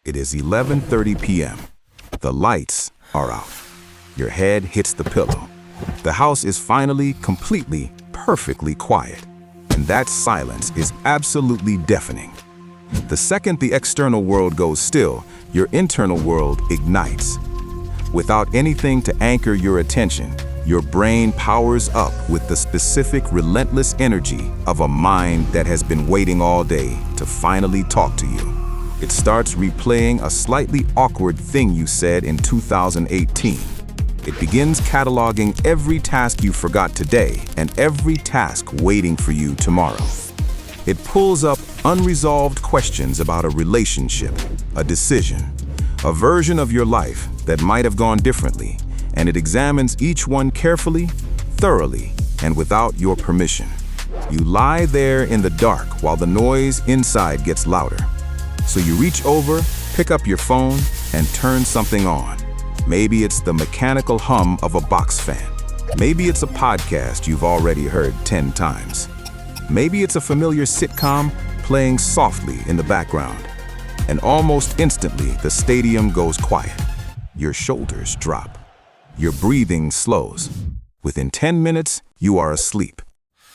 It is 11:30 p.m. The lights are out. Your head hits the pillow. The house is finally, completely, perfectly quiet. And that silence is absolutely deafening. The second the external world goes still, your internal world ignites. Without anything to anchor your attention, your brain powers up with the specific, relentless energy of a mind that has been waiting all day to finally talk to you. It starts replaying a slightly awkward thing you said in 2018. It begins cataloging every task you forgot today and every task waiting for you tomorrow. It pulls up unresolved questions about a relationship, a decision, a version of your life that might have gone differently, and it examines each one carefully, thoroughly, and without your permission. You lie there in the dark while the noise inside gets louder. So you reach over, pick up your phone, and turn something on. Maybe it's the mechanical hum of a box fan. Maybe it's a podcast you've already heard 10 times. Maybe it's a familiar sitcom playing softly in the background. And almost instantly, the stadium goes quiet. Your shoulders drop. Your breathing slows. Within 10 minutes, you are asleep.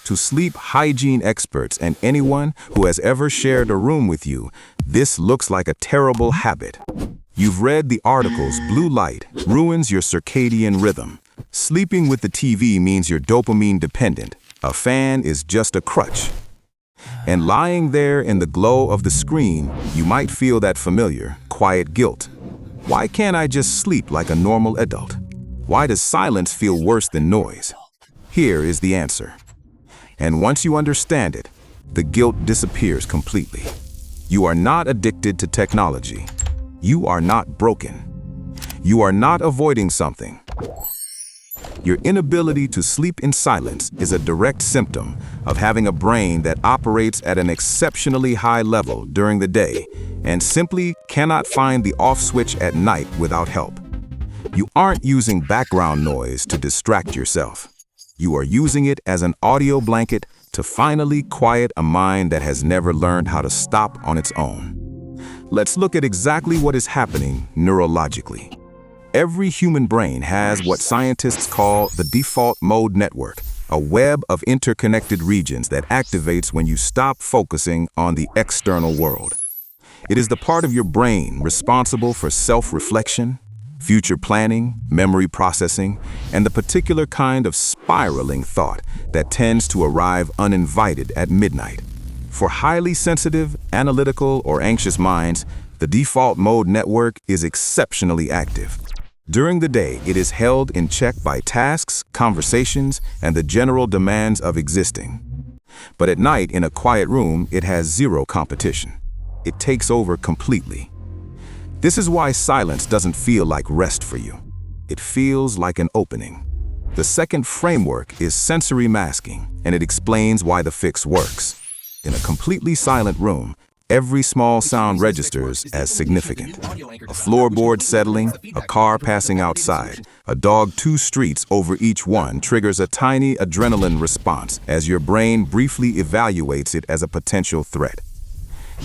To sleep hygiene experts and anyone who has ever shared a room with you, this looks like a terrible habit. You've read the articles, blue light ruins your circadian rhythm. Sleeping with the TV means you're dopamine dependent. A fan is just a crutch. And lying there in the glow of the screen, you might feel that familiar, quiet guilt. Why can't I just sleep like a normal adult? Why does silence feel worse than noise? Here is the answer. And once you understand it, the guilt disappears completely. You are not addicted to technology. You are not broken. You are not avoiding something. Your inability to sleep in silence is a direct symptom of having a brain that operates at an exceptionally high level during the day and simply cannot find the off switch at night without help. You aren't using background noise to distract yourself. You are using it as an audio blanket to finally quiet a mind that has never learned how to stop on its own. Let's look at exactly what is happening neurologically. Every human brain has what scientists call the default mode network, a web of interconnected regions that activates when you stop focusing on the external world. It is the part of your brain responsible for self-reflection, future planning, memory processing, and the particular kind of spiraling thought that tends to arrive uninvited at midnight. For highly sensitive, analytical, or anxious minds, the default mode network is exceptionally active. During the day, it is held in check by tasks, conversations, and the general demands of existing. But at night, in a quiet room, it has zero competition. It takes over completely. This is why silence doesn't feel like rest for you. It feels like an opening. The second framework is sensory masking, and it explains why the fix works. In a completely silent room, every small sound registers as significant. A floorboard settling, a car passing outside, a dog 2 streets over each one triggers a tiny adrenaline response as your brain briefly evaluates it as a potential threat.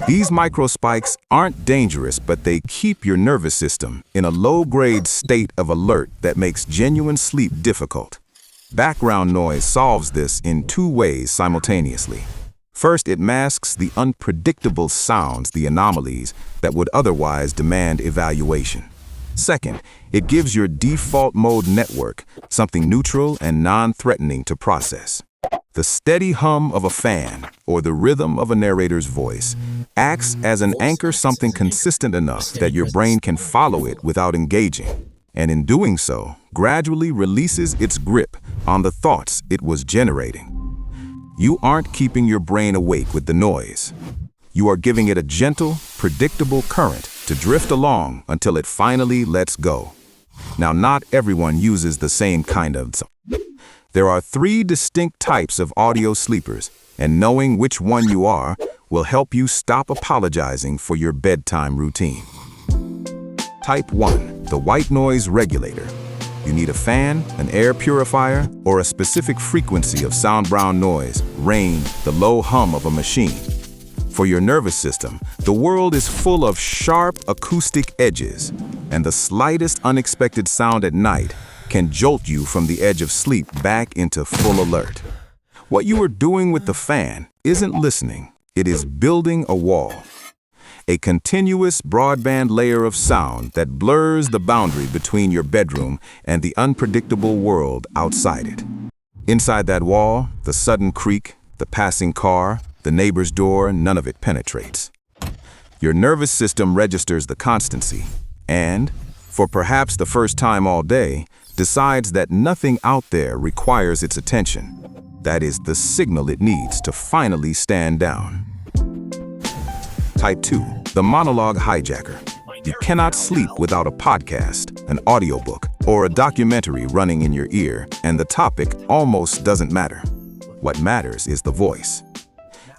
These microspikes aren't dangerous, but they keep your nervous system in a low-grade state of alert that makes genuine sleep difficult. Background noise solves this in 2 ways simultaneously. First, it masks the unpredictable sounds, the anomalies that would otherwise demand evaluation. Second, it gives your default mode network something neutral and non-threatening to process. The steady hum of a fan or the rhythm of a narrator's voice acts as an anchor, something consistent enough that your brain can follow it without engaging, and in doing so, gradually releases its grip on the thoughts it was generating. You aren't keeping your brain awake with the noise. You are giving it a gentle, predictable current to drift along until it finally lets go. Now, not everyone uses the same kind of. There are 3 distinct types of audio sleepers, and knowing which one you are will help you stop apologizing for your bedtime routine. Type 1, the white noise regulator. You need a fan, an air purifier, or a specific frequency of sound brown noise, rain, the low hum of a machine. For your nervous system, the world is full of sharp acoustic edges, and the slightest unexpected sound at night can jolt you from the edge of sleep back into full alert. What you are doing with the fan isn't listening, it is building a wall. A continuous broadband layer of sound that blurs the boundary between your bedroom and the unpredictable world outside it. Inside that wall, the sudden creak, the passing car, the neighbor's door, none of it penetrates. Your nervous system registers the constancy and, for perhaps the first time all day, decides that nothing out there requires its attention. That is the signal it needs to finally stand down. Type 2, the monologue hijacker. You cannot sleep without a podcast, an audiobook, or a documentary running in your ear, and the topic almost doesn't matter. What matters is the voice.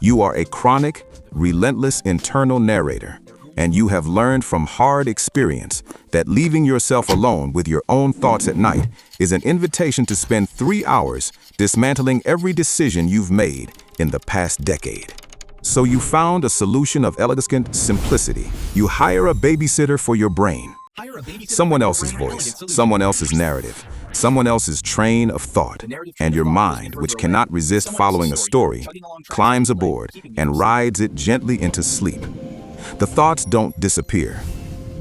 You are a chronic, relentless internal narrator, and you have learned from hard experience that leaving yourself alone with your own thoughts at night is an invitation to spend 3 hours dismantling every decision you've made in the past decade. So you found a solution of elegant simplicity. You hire a babysitter for your brain. Someone else's voice, someone else's narrative, someone else's train of thought, and your mind, which cannot resist following a story, climbs aboard and rides it gently into sleep. The thoughts don't disappear.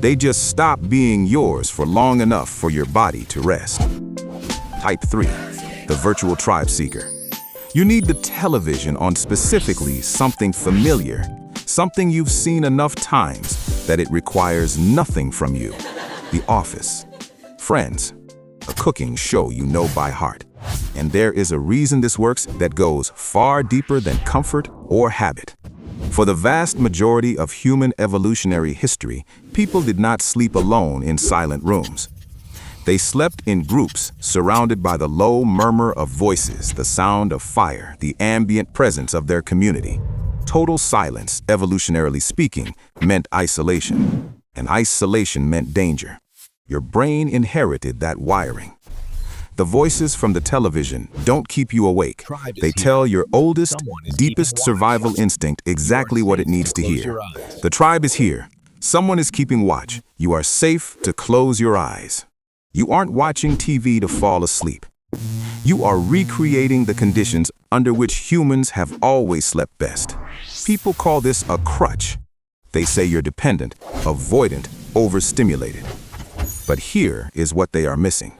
They just stop being yours for long enough for your body to rest. Type 3, the virtual tribe seeker. You need the television on specifically something familiar, something you've seen enough times that it requires nothing from you. The Office, Friends, a cooking show you know by heart. And there is a reason this works that goes far deeper than comfort or habit. For the vast majority of human evolutionary history, people did not sleep alone in silent rooms. They slept in groups, surrounded by the low murmur of voices, the sound of fire, the ambient presence of their community. Total silence, evolutionarily speaking, meant isolation, and isolation meant danger. Your brain inherited that wiring. The voices from the television don't keep you awake. They tell your oldest, deepest survival instinct exactly what it needs to hear. The tribe is here. Someone is keeping watch. You are safe to close your eyes. You aren't watching TV to fall asleep. You are recreating the conditions under which humans have always slept best. People call this a crutch. They say you're dependent, avoidant, overstimulated. But here is what they are missing.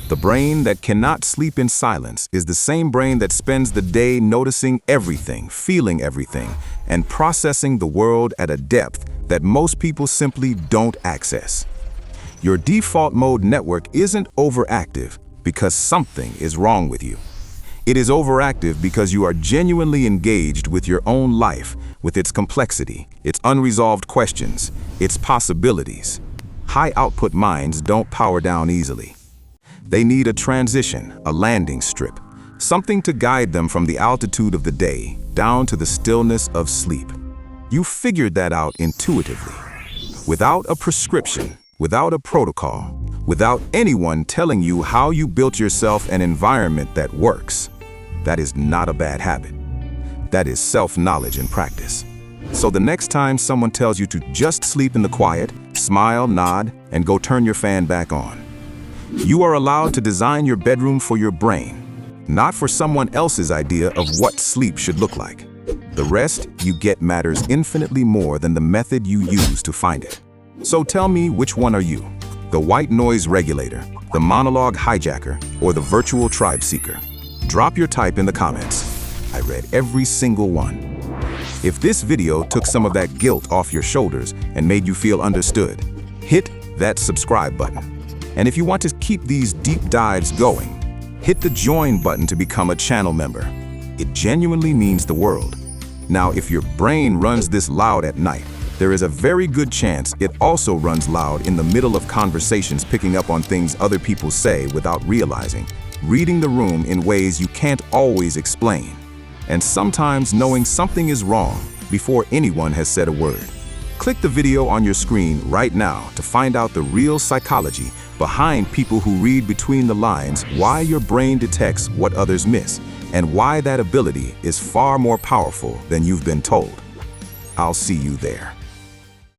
The brain that cannot sleep in silence is the same brain that spends the day noticing everything, feeling everything, and processing the world at a depth that most people simply don't access. Your default mode network isn't overactive because something is wrong with you. It is overactive because you are genuinely engaged with your own life, with its complexity, its unresolved questions, its possibilities. High-output minds don't power down easily. They need a transition, a landing strip, something to guide them from the altitude of the day down to the stillness of sleep. You figured that out intuitively, without a prescription, without a protocol, without anyone telling you how you built yourself an environment that works. That is not a bad habit. That is self-knowledge in practice. So the next time someone tells you to just sleep in the quiet, smile, nod, and go turn your fan back on. You are allowed to design your bedroom for your brain, not for someone else's idea of what sleep should look like. The rest you get matters infinitely more than the method you use to find it. So tell me, which one are you? The white noise regulator, the monologue hijacker, or the virtual tribe seeker? Drop your type in the comments. I read every single one. If this video took some of that guilt off your shoulders and made you feel understood, hit that subscribe button. And if you want to keep these deep dives going, hit the join button to become a channel member. It genuinely means the world. Now, if your brain runs this loud at night, there is a very good chance it also runs loud in the middle of conversations, picking up on things other people say without realizing, reading the room in ways you can't always explain, and sometimes knowing something is wrong before anyone has said a word. Click the video on your screen right now to find out the real psychology behind people who read between the lines, why your brain detects what others miss, and why that ability is far more powerful than you've been told. I'll see you there.